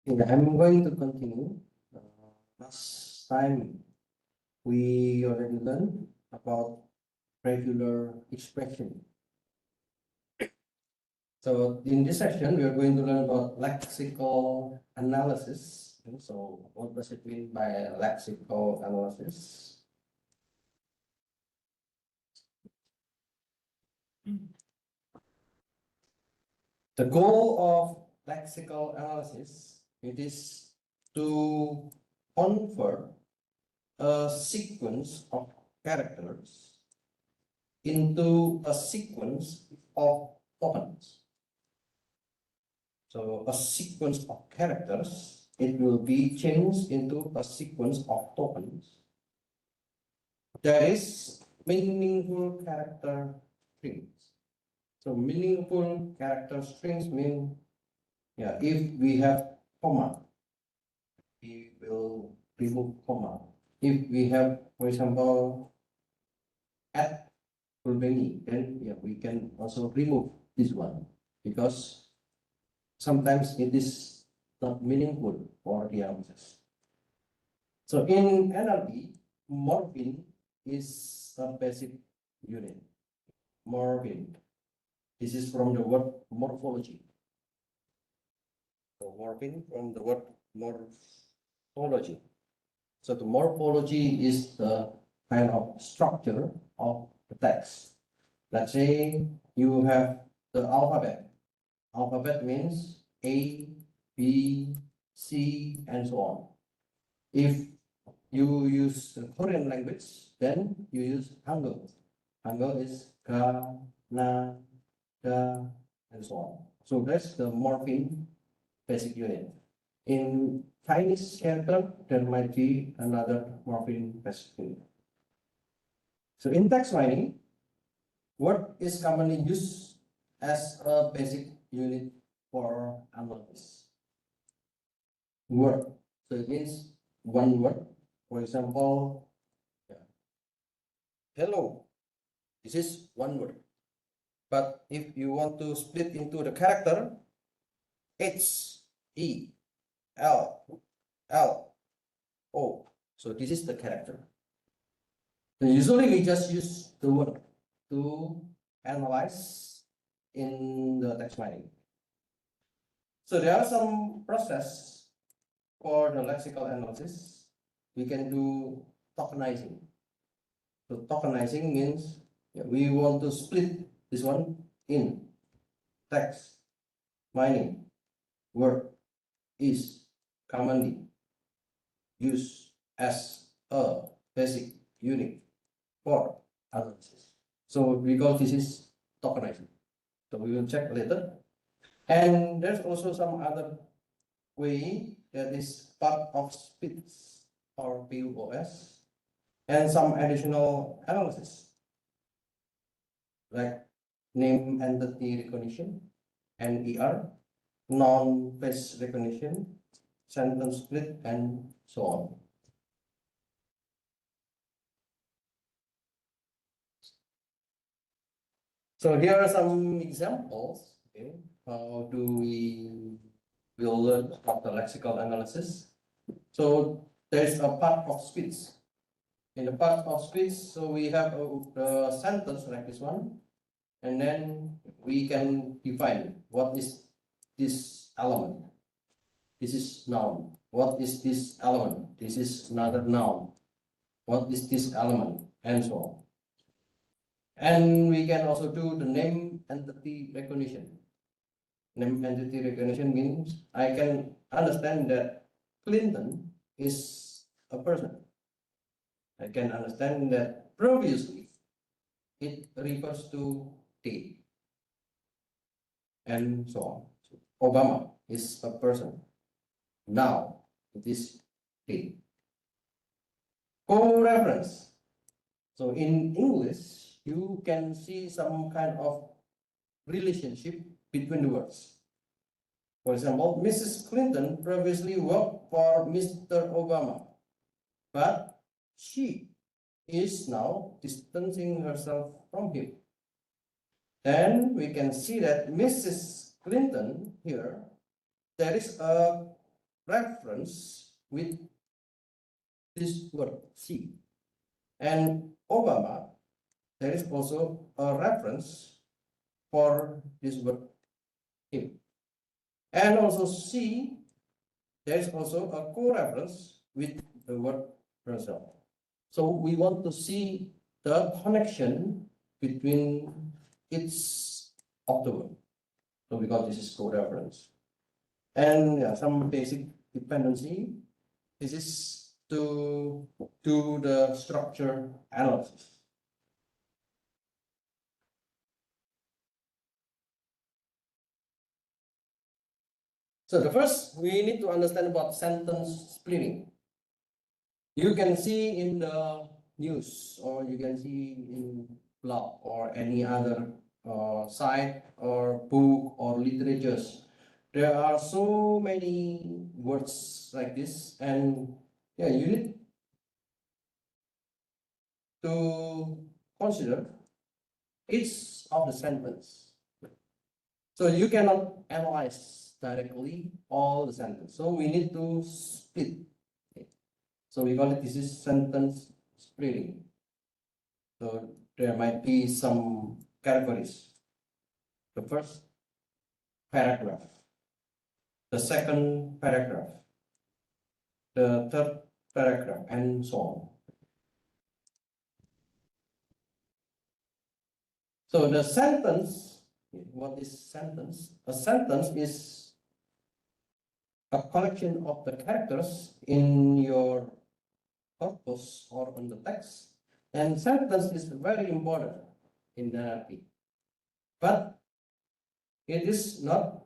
Yeah, I'm going to continue. Last time we already learned about regular expression. So in this section, we are going to learn about lexical analysis. And so what does it mean by lexical analysis? The goal of lexical analysis, it is to convert a sequence of characters into a sequence of tokens. So a sequence of characters, it will be changed into a sequence of tokens. There is meaningful character strings. So meaningful character strings mean, yeah, if we have comma, we will remove comma. If we have, for example, at many, then yeah, we can also remove this one because sometimes it is not meaningful for the answers. So in NLP, morpheme is a basic unit. Morpheme. This is from the word morphology. So morpheme from the word morphology. So the morphology is the kind of structure of the text. Let's say you have the alphabet. Alphabet means A, B, C, and so on. If you use the Korean language, then you use Hangul. Hangul is ga, na, da, and so on. So that's the morpheme basic unit. In Chinese character, there might be another morpheme basic unit. So in text mining, what is commonly used as a basic unit for analysis? Word. So it means one word. For example, hello. This is one word. But if you want to split into the character, H, E, L, L, O. So this is the character. So usually we just use the word to analyze in the text mining. So there are some process for the lexical analysis. We can do tokenizing. So tokenizing means we want to split this one in text mining. Word is commonly used as a basic unit for analysis. So we call this is tokenizing. So we will check later. And there's also some other way that is part of speech or PUOS and some additional analysis like name entity recognition, NER, non-face recognition, sentence split, and so on. So here are some examples. Okay, how do we will learn about the lexical analysis? So there's a part of speech. In the part of speech, so we have a sentence like this one, and then we can define what is this element. This is noun. What is this element? This is another noun. What is this element? And so on. And we can also do the name entity recognition. Name entity recognition means I can understand that Clinton is a person. I can understand that previously it refers to date and so on. So Obama is a person. Now it is date. Co-reference. So in English, you can see some kind of relationship between the words. For example, Mrs. Clinton previously worked for Mr. Obama, but she is now distancing herself from him. Then we can see that Mrs. Clinton here, there is a reference with this word C. And Obama, there is also a reference for this word him. And also C, there is also a co-reference with the word herself. So we want to see the connection between each of the word. So we got this is co-reference. And yeah, some basic dependency. This is to do the structure analysis. So the first, we need to understand about sentence splitting. You can see in the news, or you can see in blog or any other site or book or literatures. There are so many words like this, and yeah, you need to consider each of the sentence. So you cannot analyze directly all the sentence. So we need to split it. So we call it, this is sentence splitting. So there might be some categories. The first paragraph, the second paragraph, the third paragraph, and so on. So the sentence, what is sentence? A sentence is a collection of the characters in your corpus or on the text. And sentence is very important in NLP. But it is not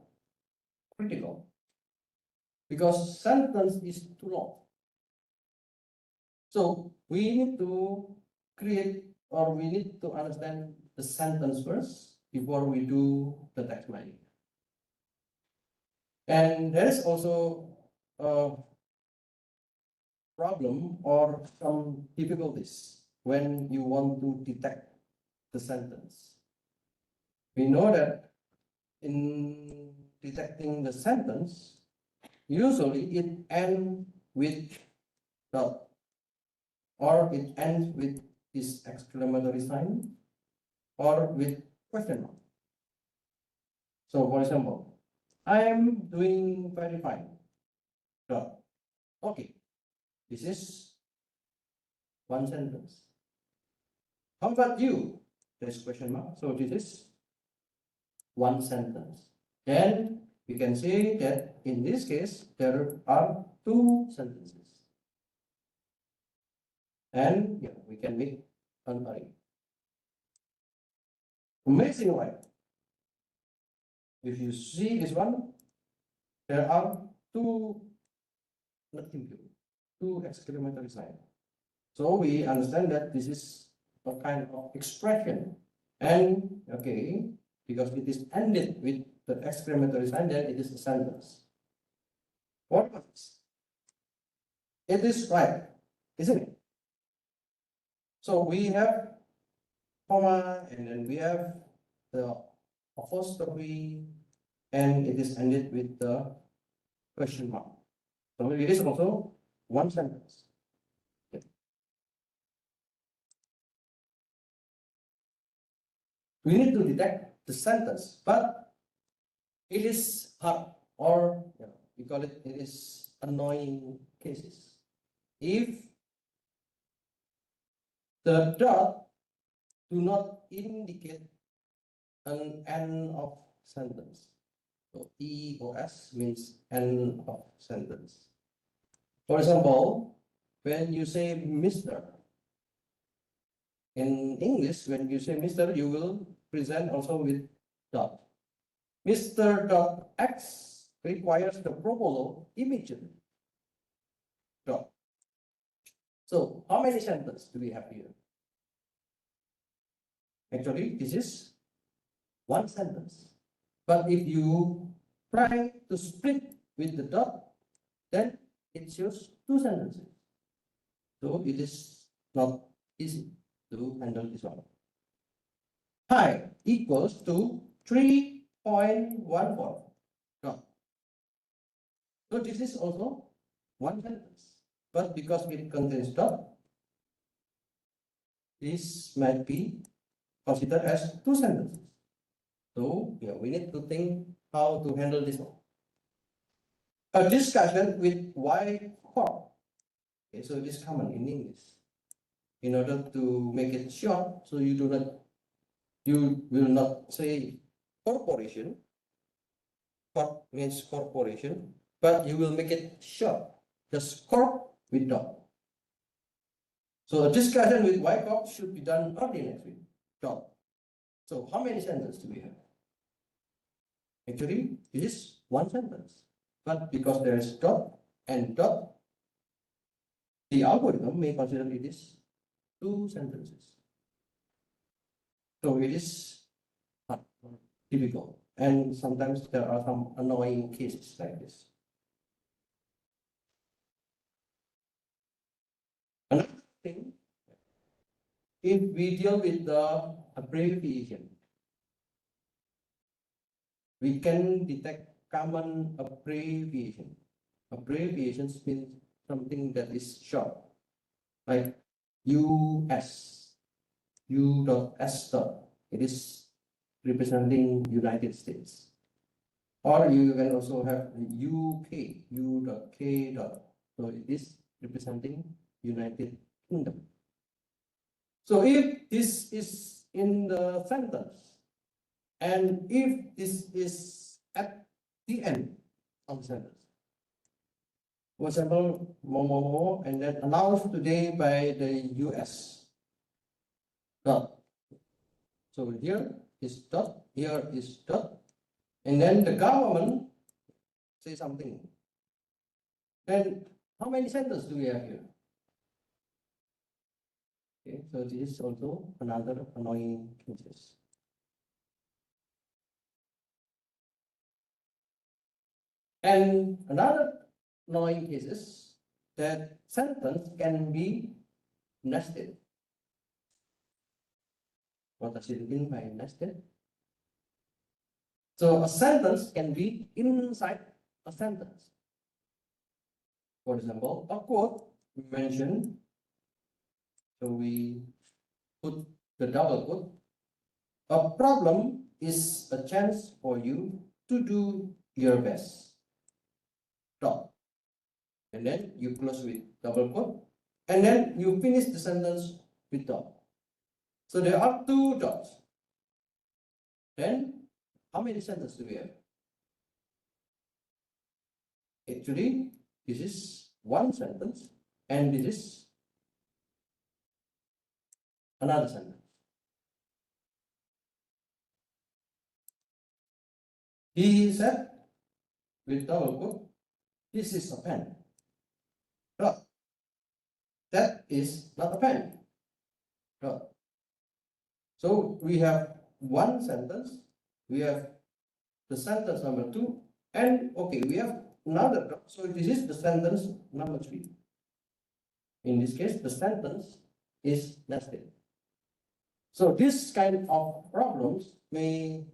critical because sentence is too long. So we need to create, or we need to understand the sentence first before we do the text mining. And there is also a problem or some difficulties when you want to detect the sentence. We know that in detecting the sentence, usually it ends with dot, or it ends with this exclamatory sign, or with question mark. So for example, I am doing very fine. Dot. Okay, this is one sentence. How about you? There's question mark. So this is one sentence. Then we can say that in this case, there are two sentences. And yeah, we can make an array. Amazing, right? If you see this one, there are two, nothing to, two exclamatory signs. So we understand that this is a kind of expression. And okay, because it is ended with the exclamatory sign, then it is a sentence. What about this? It is right, isn't it? So we have comma, and then we have the apostrophe, and it is ended with the question mark. So it is also one sentence. Okay. We need to detect the sentence, but it is hard, or we call it, it is annoying cases. If the dot do not indicate an end of sentence. So EOS means end of sentence. For example, when you say Mr. in English, when you say Mr., you will present also with dot. Mr. dot X requires the provolone immediately. Dot. So how many sentences do we have here? Actually, this is one sentence. But if you try to split with the dot, then it shows two sentences. So it is not easy to handle this one. Pi equals to 3.14 dot. So this is also one sentence, but because it contains dot, this might be considered as two sentences. So yeah, we need to think how to handle this one. A discussion with why corp. Okay, so it is common in English. In order to make it short, so you will not say corporation. Corp means corporation, but you will make it short. Just corp with dot. So a discussion with Y corp should be done early next week. Dot. So how many sentences do we have? Actually, this is one sentence. But because there is dot and dot, the algorithm may consider it is two sentences. So it is difficult. And sometimes there are some annoying cases like this. Another thing, if we deal with the abbreviation, we can detect common abbreviation. Abbreviations mean something that is short, like US, U dot S dot. It is representing United States. Or you can also have UK, U dot K dot. So it is representing United Kingdom. So if this is in the sentence, and if this is at the end of the sentence, for example, Momo and then announced today by the US. Dot. So here is dot, here is dot, and then the government say something. Then how many sentences do we have here? Okay, so this is also another annoying cases. And another annoying cases that sentence can be nested. What does it mean by nested? So a sentence can be inside a sentence. For example, a quote mentioned, so we put the double quote. A problem is a chance for you to do your best. Dot. And then you close with double quote. And then you finish the sentence with dot. So there are two dots. Then how many sentences do we have? Actually, this is one sentence and this is another sentence. He said with double quote, this is a pen. Dot. That is not a pen. Dot. So we have one sentence, we have the sentence number 2, and okay, we have another dot. So this is the sentence number 3. In this case, the sentence is nested. So this kind of problems may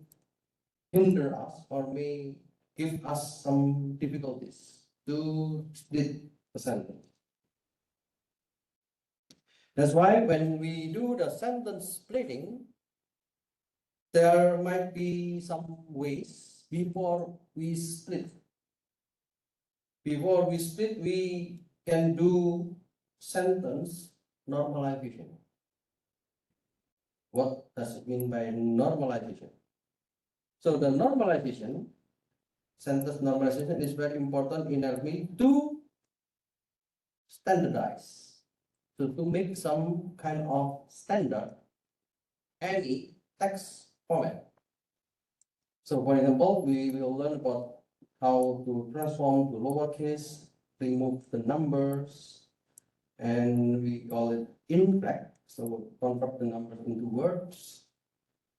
hinder us or may give us some difficulties to split the sentence. That's why when we do the sentence splitting, there might be some ways before we split. Before we split, we can do sentence normalization. What does it mean by normalization? So the normalization, sentence normalization is very important in helping to standardize. So to make some kind of standard any text format. So for example, we will learn about how to transform to lowercase, remove the numbers, and we call it inflect. So convert the numbers into words,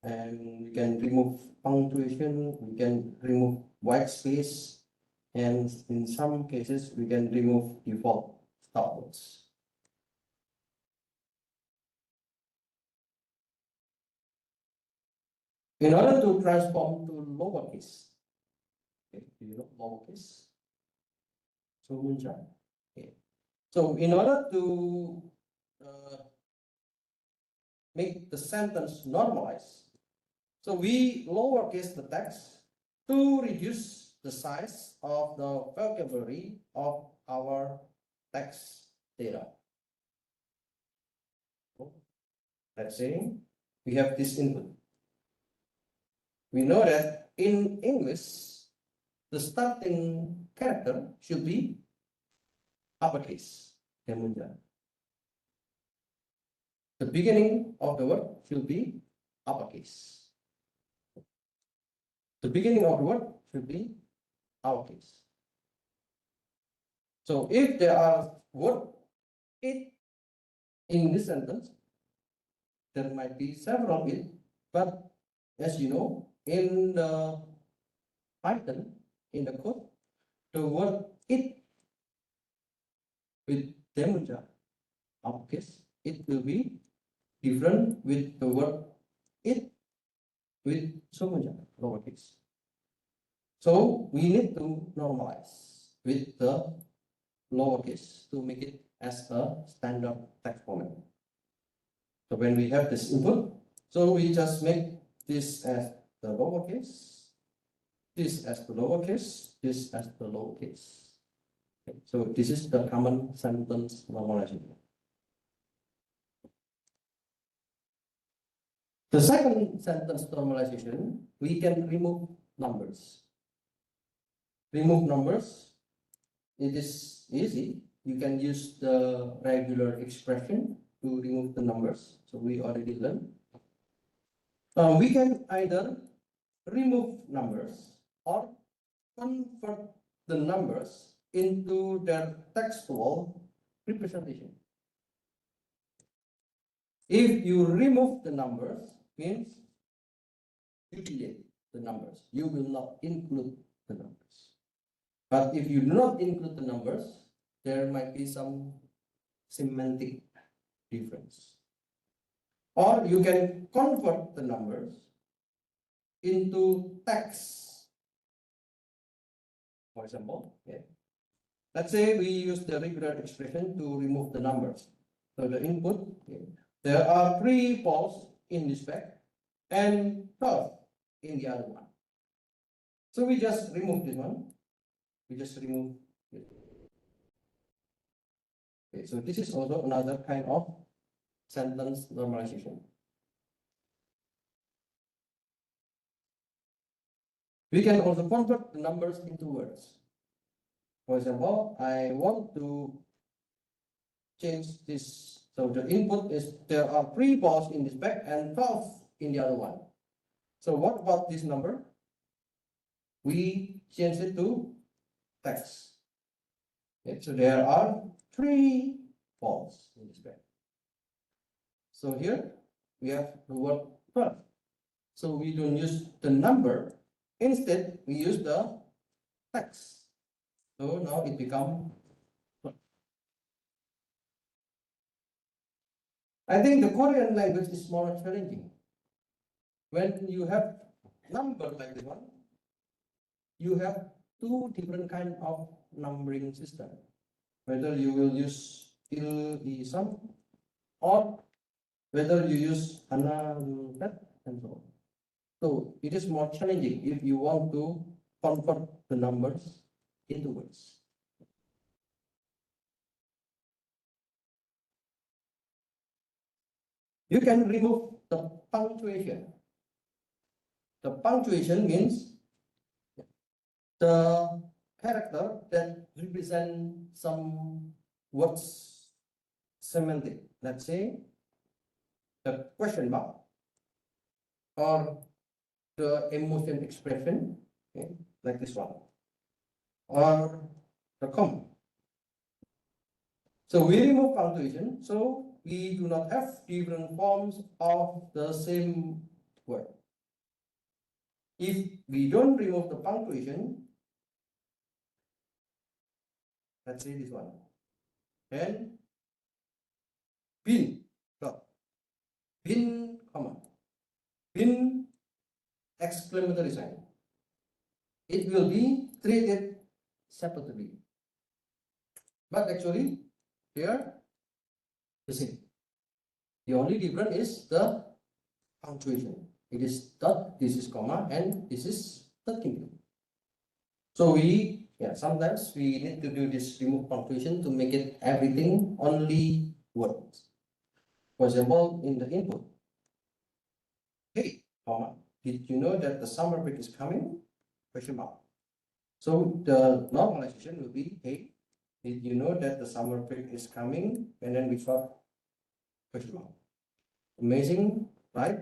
and we can remove punctuation, we can remove white space, and in some cases we can remove default stop words. In order to transform to lowercase, okay, do you know lowercase? Somunja. Okay. So in order to make the sentence normalize, so we lowercase the text to reduce the size of the vocabulary of our text data. Let's say we have this input. We know that in English, the starting character should be uppercase. The beginning of the word should be uppercase. The beginning of the word should be uppercase. So if there are word it in this sentence, there might be several it, but as you know, in the Python, in the code, the word it with demuja uppercase, it will be different with the word it with somuja lowercase. So we need to normalize with the lowercase to make it as a standard text format. So when we have this input, so we just make this as the lowercase, this as the lowercase, this as the lowercase. Okay. So this is the common sentence normalization. The second sentence normalization, we can remove numbers. Remove numbers, it is easy. You can use the regular expression to remove the numbers. So we already learned. We can either remove numbers or convert the numbers into their textual representation. If you remove the numbers, means you delete the numbers. You will not include the numbers. But if you do not include the numbers, there might be some semantic difference. Or you can convert the numbers into text. For example, let's say we use the regular expression to remove the numbers. So the input, there are 3 poles in this pack and 12 in the other one. So we just remove this one. We just remove it. Okay, so this is also another kind of sentence normalization. We can also convert the numbers into words. For example, I want to change this. So the input is there are 3 balls in this bag and 12 in the other one. So what about this number? We change it to text. Okay, so there are 3 balls in this bag. So here we have the word 12. So we don't use the number. Instead, we use the text. So now it becomes 12. I think the Korean language is more challenging. When you have number like this one, you have 2 different kind of numbering system. Whether you will use il, I, sum, or whether you use ana, that, and so on. So it is more challenging if you want to convert the numbers into words. You can remove the punctuation. The punctuation means the character that represent some words semantic. Let's say the question mark or the emotion expression, like this one, or the comma. So we remove punctuation, so we do not have different forms of the same word. If we don't remove the punctuation, let's say this one, then bin, dot, bin, comma, bin, exclamatory sign. It will be treated separately. but actually here the same. The only difference is the punctuation. It is dot, this is comma, and this is the thing. So sometimes we need to do this remove punctuation to make it everything only words. For example, in the input, hey, comma, did you know that the summer break is coming? Question mark. So the normalization will be, hey, did you know that the summer break is coming? And then we start question mark. Amazing, right?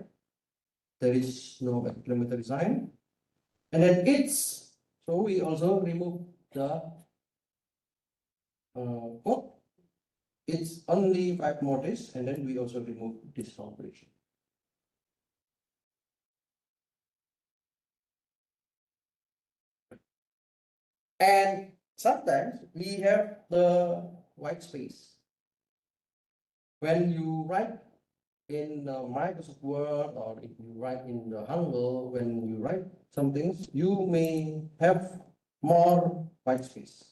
There is no exclamatory sign. And then it's, so we also remove the quote. It's only 5 more days, and then we also remove this operation. And sometimes we have the white space. When you write in Microsoft Word, or if you write in the Hangul, when you write some things, you may have more white space.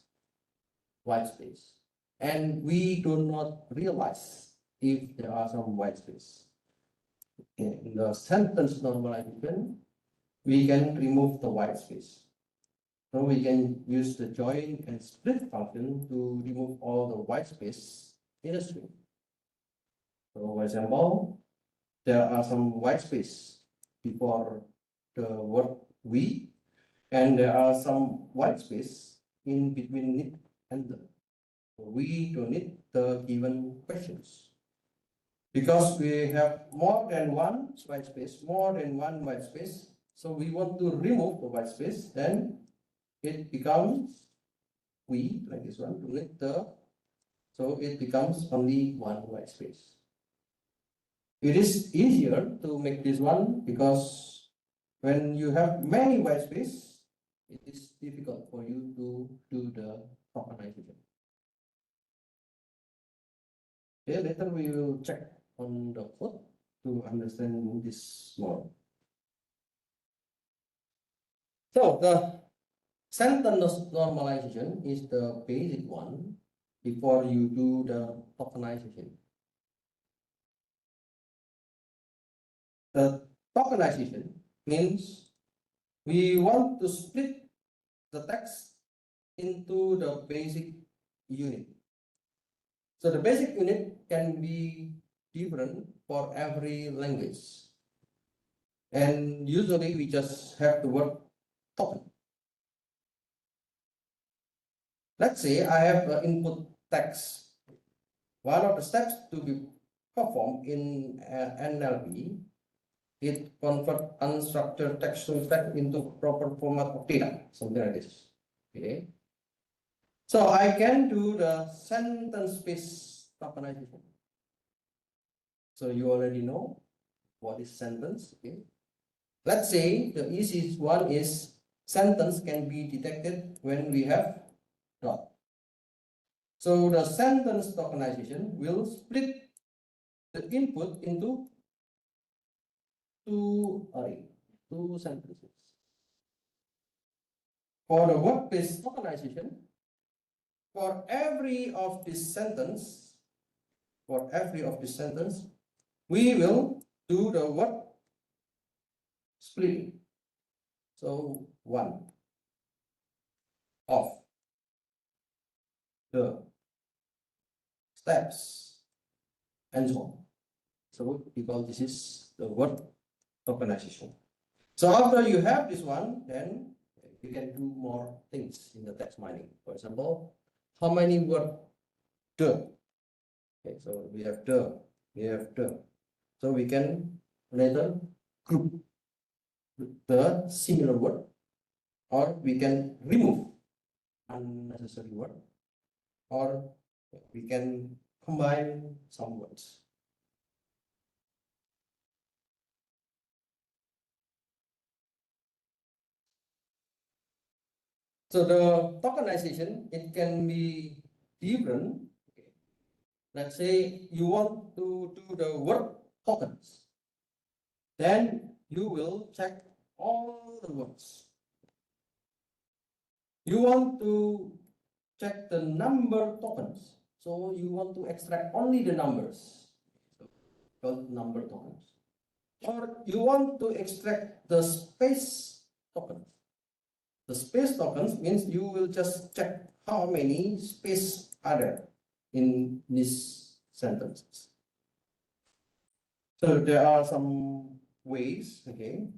And we do not realize if there are some white space. In the sentence normalization, we can remove the white space. So we can use the join and split function to remove all the white space in a string. So for example, there are some white space before the word we, and there are some white space in between it and the. We don't need the given questions. Because we have more than one white space, so we want to remove the white space, then it becomes we, like this one, to let the, so it becomes only one white space. It is easier to make this one because when you have many white space, it is difficult for you to do the tokenization. Okay, later we will check on the code to understand this more. So the sentence normalization is the basic one before you do the tokenization. The tokenization means we want to split the text into the basic unit. So the basic unit can be different for every language. And usually we just have the word token. Let's say I have an input text. One of the steps to be performed in NLP, it converts unstructured textual text into proper format of data, something like this. Okay. So I can do the sentence-based tokenization. So you already know what is sentence. Okay. Let's say the easiest one is sentence can be detected when we have dot. So the sentence tokenization will split the input into two sentences. For the word-based tokenization, for every of this sentence, we will do the word splitting. So one of the steps and so on. So because this is the word tokenization. So after you have this one, then you can do more things in the text mining. For example, how many words the? Okay, so we have the. So we can later group the similar word, or we can remove unnecessary word, or we can combine some words. So the tokenization, it can be different. Let's say you want to do the word tokens. Then you will check all the words. You want to check the number tokens. So you want to extract only the numbers, called number tokens. Or you want to extract the space tokens. The space tokens means you will just check how many space are there in these sentences. So there are some ways, okay.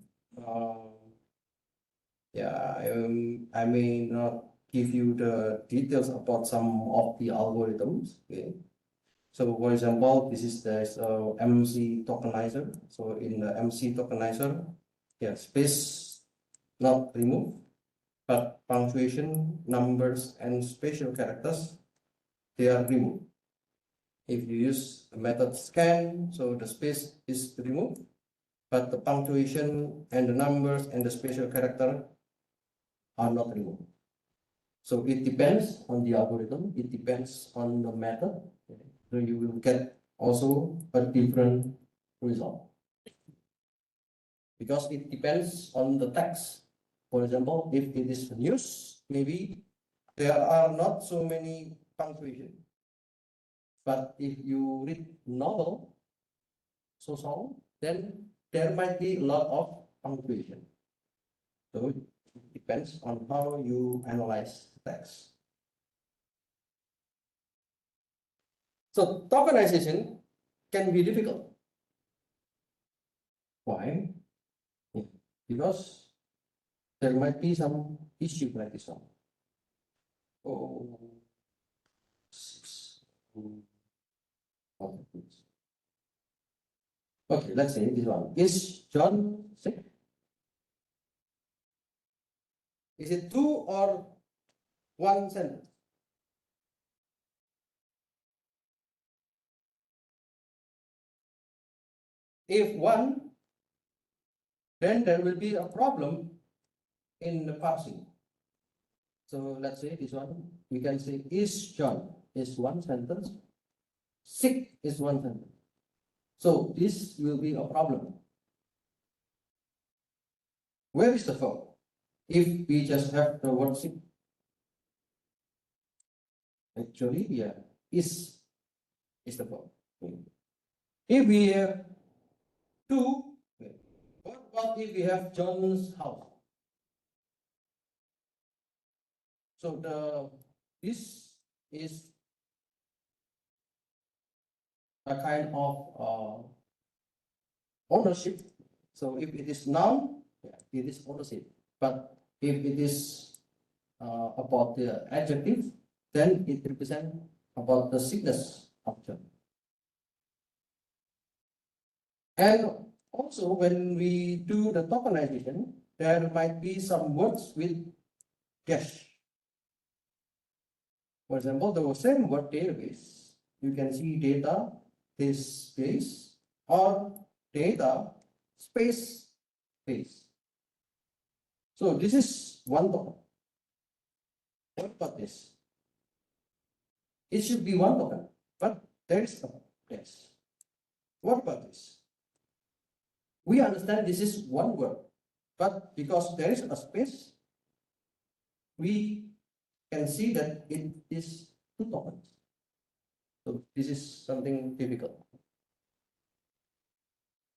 Yeah, I may not give you the details about some of the algorithms, okay. So for example, this is the MC tokenizer. So in the MC tokenizer, yeah, space not removed, but punctuation, numbers, and special characters, they are removed. If you use the method scan, so the space is removed, but the punctuation and the numbers and the special character are not removed. So it depends on the algorithm, it depends on the method. So you will get also a different result because it depends on the text. For example, if it is news, maybe there are not so many punctuation. But if you read novel, social, then there might be a lot of punctuation. So it depends on how you analyze text. So tokenization can be difficult. Why? Because there might be some issue like this one. Oh, six. Okay, let's say this one. Is John sick? Is it two or one sentence? If one, then there will be a problem in the parsing. So let's say this one, we can say is John is one sentence, sick is one sentence. So this will be a problem. Where is the verb? If we just have the word sick, actually, yeah, is the verb. If we have two, what about if we have John's house? So this is a kind of ownership. So if it is noun, yeah, it is ownership. But if it is about the adjective, then it represents about the sickness of John. And also when we do the tokenization, there might be some words with dash. For example, the same word database, you can see data, this space, or data, space, space. So this is one token. What about this? It should be one token, but there is a dash. What about this? We understand this is one word, but because there is a space, we can see that it is two tokens. So this is something difficult.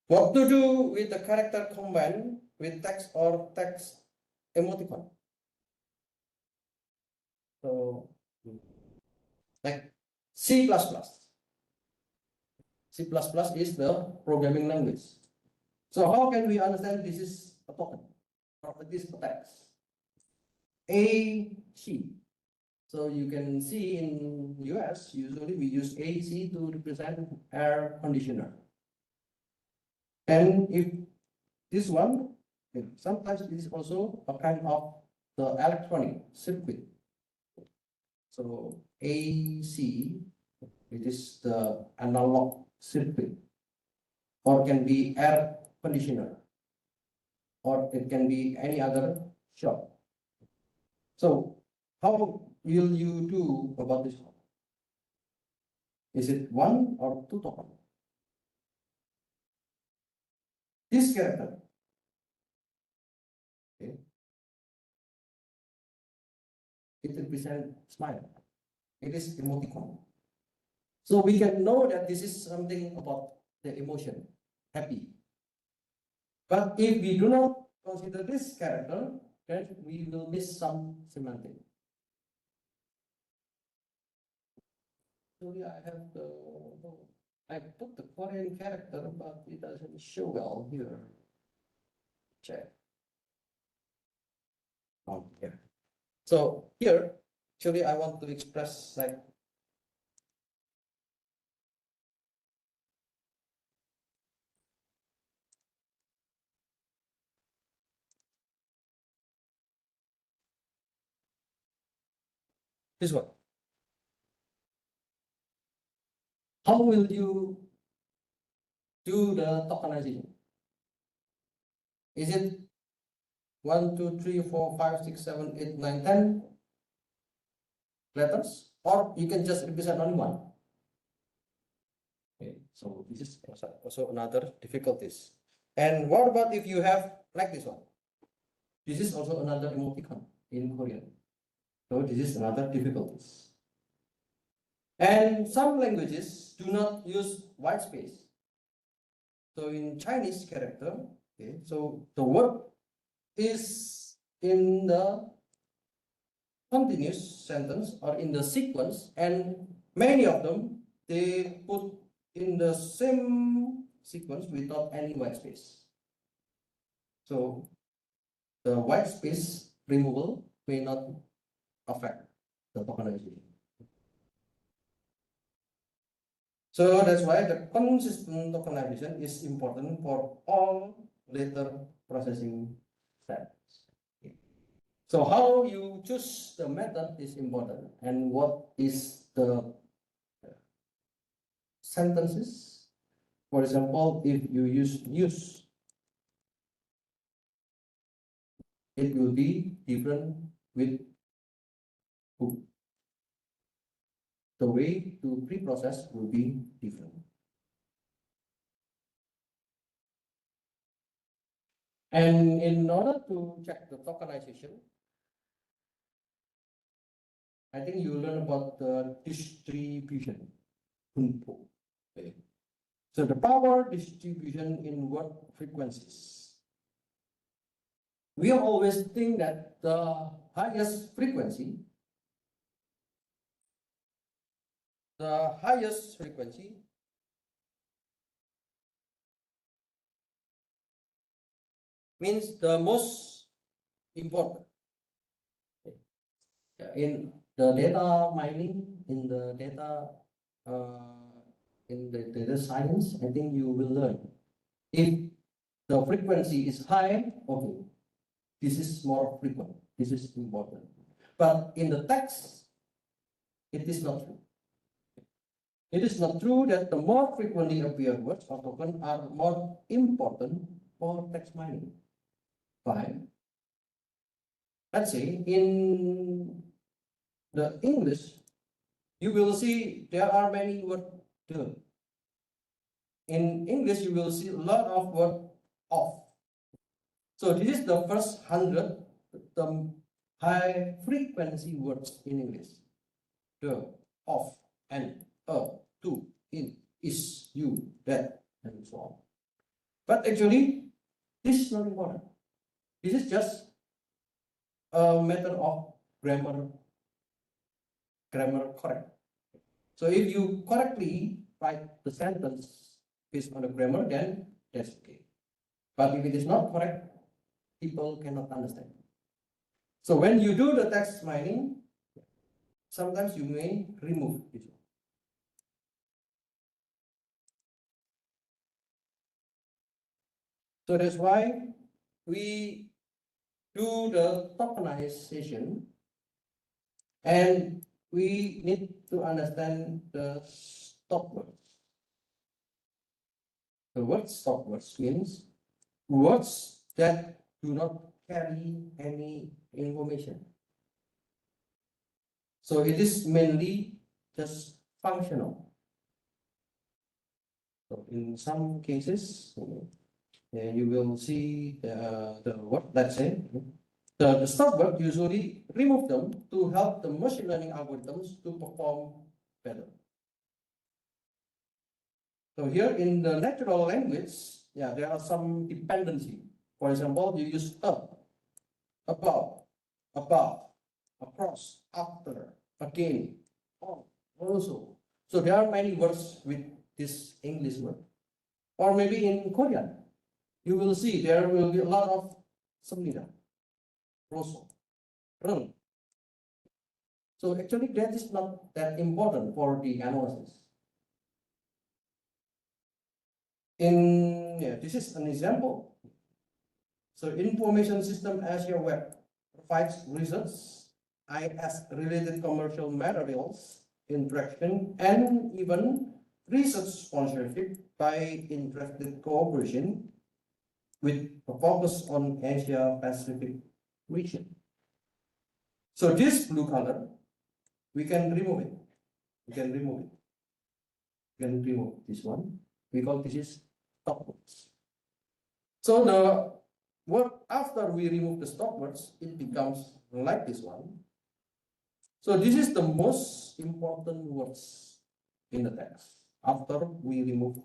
What to do with the character combined with text or text emoticon? So like C++. C++ is the programming language. So how can we understand this is a token or this is a text? AC. So you can see in US, usually we use AC to represent air conditioner. And if this one, sometimes it is also a kind of the electronic circuit. So AC, it is the analog circuit, or can be air conditioner, or it can be any other shop. So how will you do about this one? Is it one or two token? This character, okay, it represents smile. It is emoticon. So we can know that this is something about the emotion, happy. But if we do not consider this character, then we will miss some semantic. So yeah, I put the Korean character, but it doesn't show well here. Check. Oh, yeah. So here, actually, I want to express like this one. How will you do the tokenizing? Is it 1, 2, 3, 4, 5, 6, 7, 8, 9, 10 letters? Or you can just represent only one. Okay, so this is also another difficulties. And what about if you have like this one? This is also another emoticon in Korean. So this is another difficulties. And some languages do not use white space. So in Chinese character, okay, so the word is in the continuous sentence or in the sequence, and many of them they put in the same sequence without any white space. So the white space removal may not affect the tokenization. So that's why the consistent tokenization is important for all later processing steps. So how you choose the method is important, and what is the sentences. For example, if you use use, it will be different with who. The way to pre-process will be different. And in order to check the tokenization, I think you learn about the distribution. Okay. So the power distribution in word frequencies. We always think that the highest frequency means the most important. In the data mining, in the data science, I think you will learn. If the frequency is high, okay, this is more frequent, this is important. But in the text, it is not true. It is not true that the more frequently appear words or tokens are more important for text mining. Why? Let's say in the English, you will see there are many words. In English, you will see a lot of word of. So this is the first 100 the high frequency words in English. The, of, and, to, in, is, you, that, and so on. But actually, this is not important. This is just a matter of grammar correct. So if you correctly write the sentence based on the grammar, then that's okay. But if it is not correct, people cannot understand. So when you do the text mining, sometimes you may remove this one. So that's why we do the tokenization, and we need to understand the stop words. The word stop words means words that do not carry any information. So it is mainly just functional. So in some cases, you will see the word, let's say, The stop word usually remove them to help the machine learning algorithms to perform better. So here in the natural language, yeah, there are some dependency. For example, you use up, above, across, after, again, on, also. So there are many words with this English word. Or maybe in Korean, you will see there will be a lot of samnida, also, rung. So actually that is not that important for the analysis. This is an example. So information system Asia Web provides results, IS related commercial materials, interaction, and even research sponsorship by interested cooperation with a focus on Asia Pacific region. So this blue color, we can remove it. We can remove it. We can remove this one because this is stop words. So the word after we remove the stop words, it becomes like this one. So this is the most important words in the text after we remove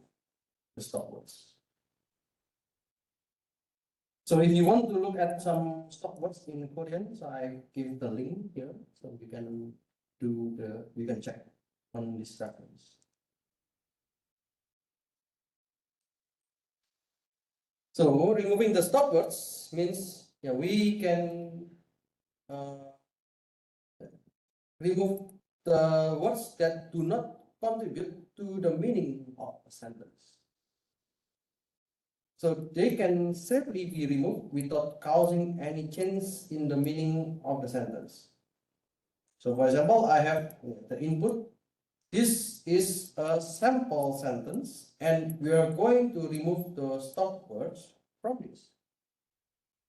the stop words. So if you want to look at some stop words in Korean, so I give the link here, so we can check on this reference. So removing the stop words means, yeah, we can remove the words that do not contribute to the meaning of a sentence. So they can safely be removed without causing any change in the meaning of the sentence. So for example, I have the input. This is a sample sentence, and we are going to remove the stop words from this.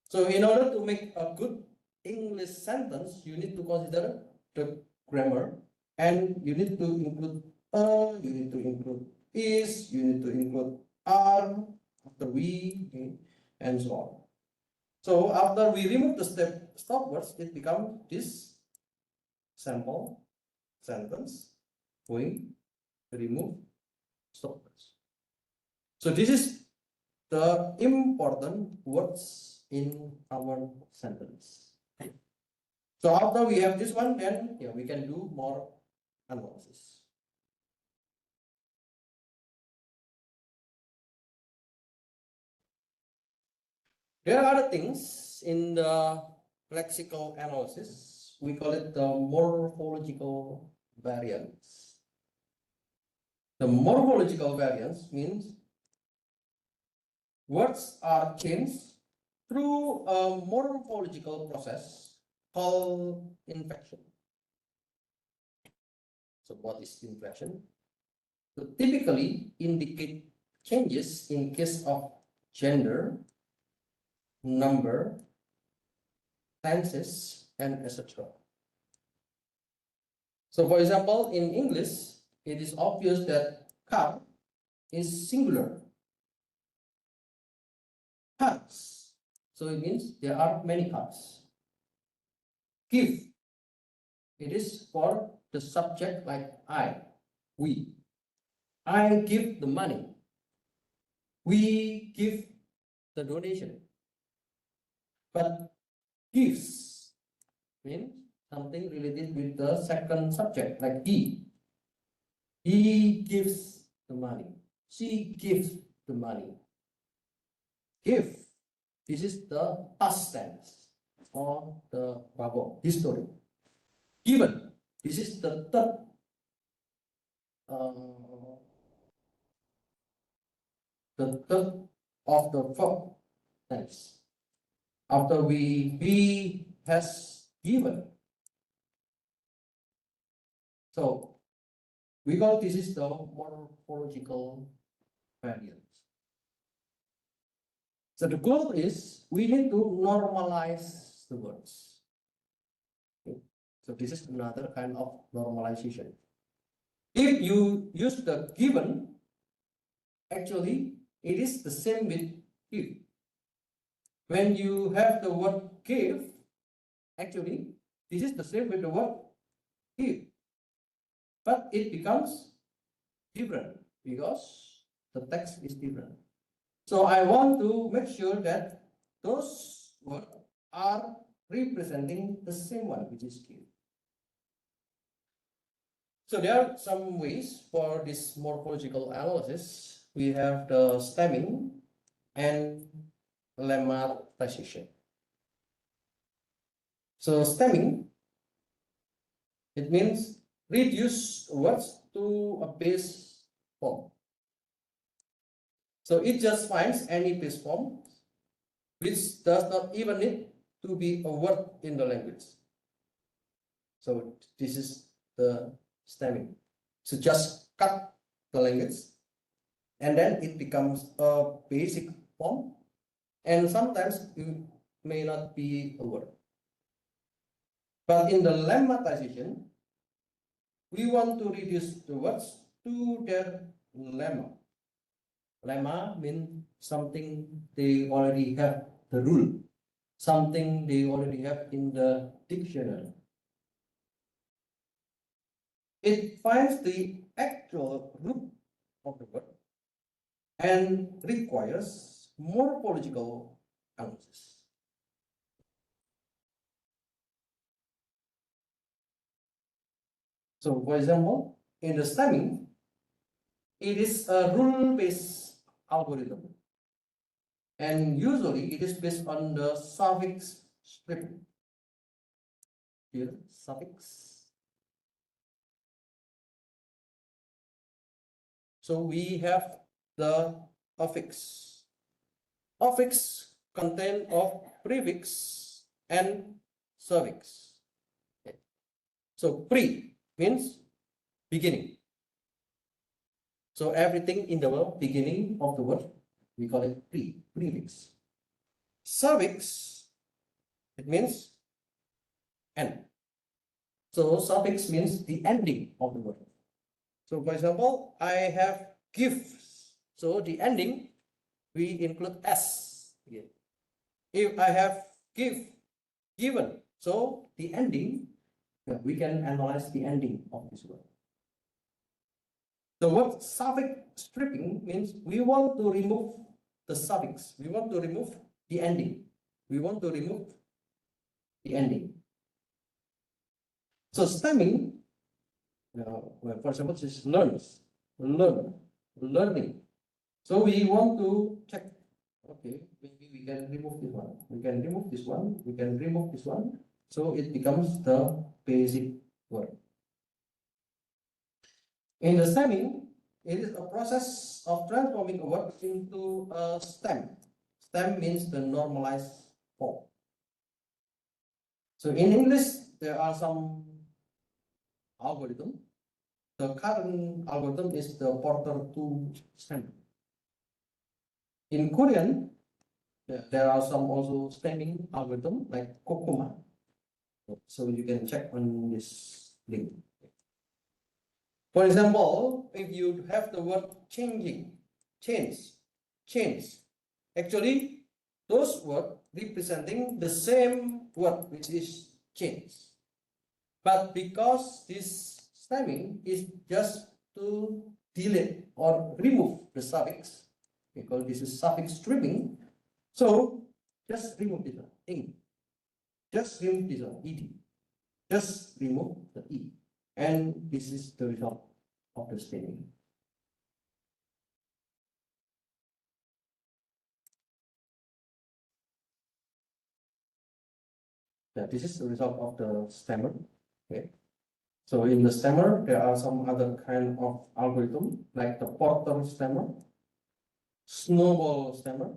So in order to make a good English sentence, you need to consider the grammar, and you need to include you need to include is, you need to include are, after we, okay, and so on. So after we remove the stop words, it becomes this sample sentence going to remove stop words. So this is the important words in our sentence. So after we have this one, then yeah, we can do more analysis. There are other things in the lexical analysis. We call it the morphological variance. The morphological variance means words are changed through a morphological process called inflection. So what is inflection? So typically indicate changes in case of gender, number, tenses, and etc. So for example, in English, it is obvious that car is singular. Cars. So it means there are many cars. Give. It is for the subject like I, we. I give the money. We give the donation. But gives means something related with the second subject like he. He gives the money. She gives the money. Give. This is the past tense or the verbal history. Given. This is the third uh, of the verb tense. After we be has given. So we call this is the morphological variance. So the goal is we need to normalize the words. Okay. So this is another kind of normalization. If you use the given, actually it is the same with give. When you have the word give, Actually, this is the same with the word give, but it becomes different because the text is different. So I want to make sure that those words are representing the same one, which is give. So there are some ways for this morphological analysis. We have the stemming and lemmatization. So stemming, it means reduce words to a base form. So it just finds any base form which does not even need to be a word in the language. So this is the stemming. So just cut the language and then it becomes a basic form, and sometimes it may not be a word. But in the lemmatization, we want to reduce the words to their lemma. Lemma means something they already have the rule, something they already have in the dictionary. It finds the actual root of the word and requires morphological analysis. So, for example, in the stemming, it is a rule-based algorithm, and usually it is based on the suffix stripping. Here, suffix. So we have the affix. Affix contain of prefix and suffix. Okay. So pre means beginning. So everything in the word, beginning of the word, we call it prefix. Suffix, it means end. So suffix means the ending of the word. So for example, I have gifts. So the ending, we include s here. If I have given, so the ending, we can analyze the ending of this word. The word suffix stripping means we want to remove the suffix. We want to remove the ending. We want to remove the ending. So stemming, for example, is learning. So we want to check, okay, maybe we can remove this one. We can remove this one. We can remove this one. So it becomes the basic word. In the stemming, it is a process of transforming a word into a stem. Stem means the normalized form. So in English, there are some algorithm. The current algorithm is the Porter 2 stem. In Korean, there are some also stemming algorithm like Kokuma. So you can check on this link. For example, if you have the word changing, change, actually those words representing the same word, which is change. But because this stemming is just to delete or remove the suffix, because this is suffix stripping, so just remove this one, ing. Just remove this one, ed. Just remove the e. And this is the result of the stemming. Yeah, this is the result of the stammer. Okay. So in the stammer, there are some other kind of algorithm like the Porter stammer, snowball stammer,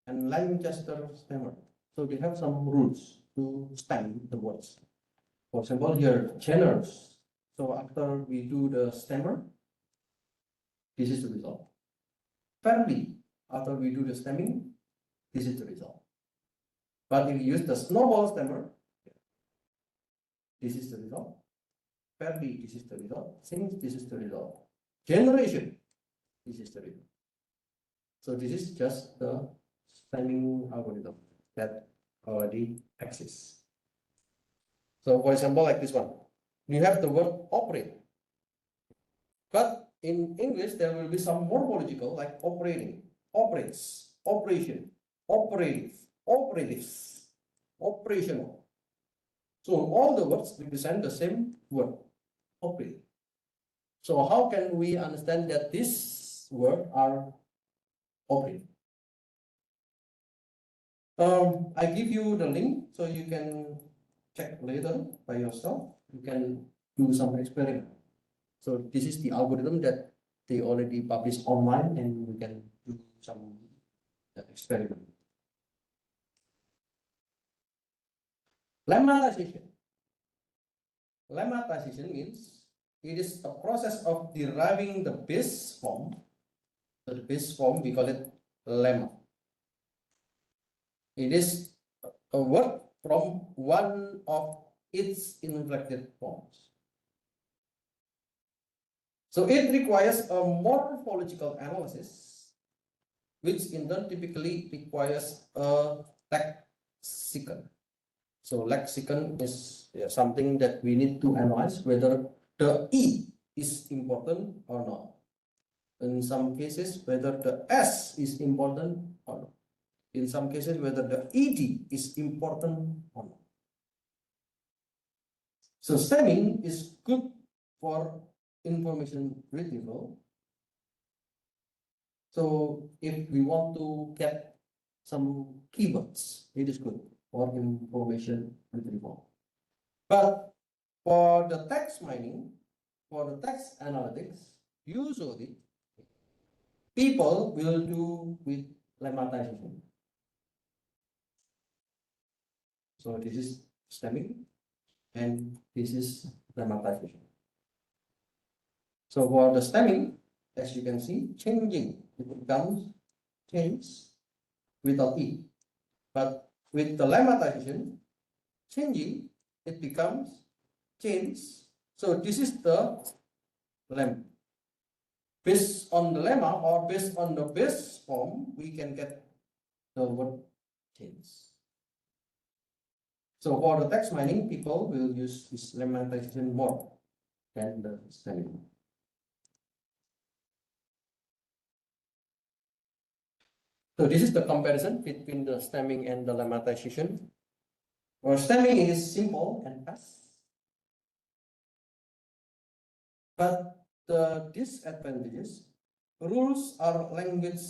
and Lancaster stammer. So they have some rules to stem the words. For example, here generous. So after we do the stammer, this is the result. Fairly, after we do the stemming, this is the result. But if you use the snowball stammer, this is the result. Fairly, this is the result. Since this is the result. Generation, this is the result. So this is just the stemming algorithm that already exists. So for example, like this one, you have the word operate. But in English, there will be some morphological like operating, operates, operation, operative, operatives, operational. So all the words represent the same word, operate. So how can we understand that these words are operate? I give you the link so you can check later by yourself. You can do some experiment. So this is the algorithm that they already published online, and we can do some experiment. Lemmatization. Lemmatization means it is a process of deriving the base form. So the base form, we call it lemma. It is a word from one of its inflected forms. So it requires a morphological analysis, which in turn typically requires a lexicon. So lexicon is something that we need to analyze whether the E is important or not. In some cases, whether the S is important or not. In some cases, whether the ED is important or not. So stemming is good for information retrieval. So if we want to get some keywords, it is good for information retrieval. But for the text mining, for the text analytics, usually people will do with lemmatization. So this is stemming and this is lemmatization. So for the stemming, as you can see, changing, it becomes change without E. But with the lemmatization, changing, it becomes change. So this is the lemma. Based on the lemma or based on the base form, we can get the word change. So for the text mining, people will use this lemmatization more than the stemming. So this is the comparison between the stemming and the lemmatization. For stemming, it is simple and fast. But the disadvantages, rules are language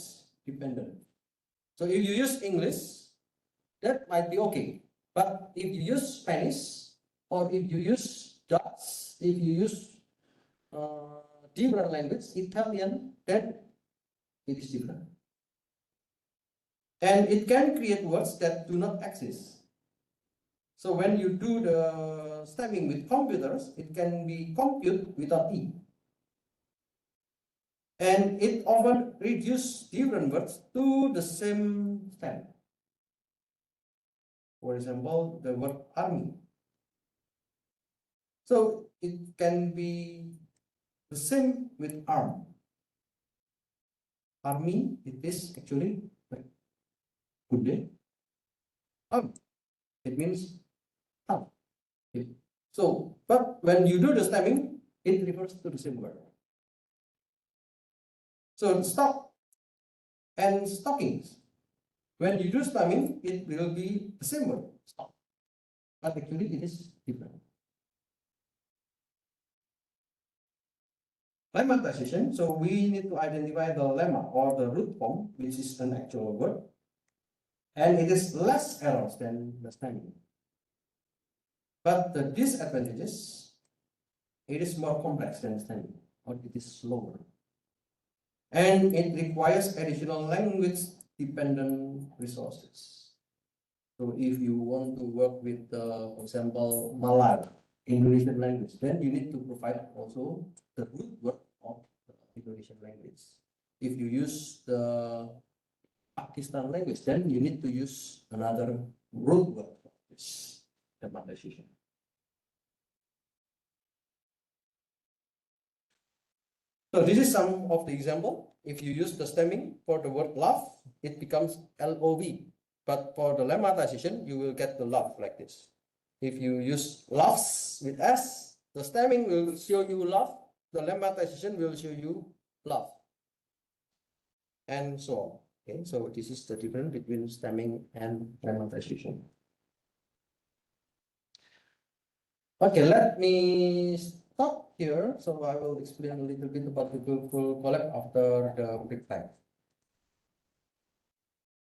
dependent. So if you use English, that might be okay. But if you use Spanish, or if you use Dutch, if you use different language, Italian, then it is different. And it can create words that do not exist. So when you do the stemming with computers, it can be compute without E. And it often reduces different words to the same stem. For example, the word army. So it can be the same with arm. Army, it is actually good day. It means arm. Okay. So, but when you do the stemming, it refers to the same word. So stock and stockings. When you do stemming, it will be the same word, stock. But actually it is different. Lemmatization, so we need to identify the lemma or the root form, which is an actual word, and it is less errors than the stemming. But the disadvantages, it is more complex than stemming, or it is slower. And it requires additional language dependent resources. So if you want to work with, for example, Malay, Indonesian language, then you need to provide also the root word of the Indonesian language. If you use the Pakistan language, then you need to use another root word for this lemmatization. So this is some of the example. If you use the stemming for the word love, it becomes LOV. But for the lemmatization, you will get the love like this. If you use loves with S, the stemming will show you love, the lemmatization will show you love, and so on. Okay, so this is the difference between stemming and lemmatization. Okay, let me stop here. So I will explain a little bit about the full collab after the break time.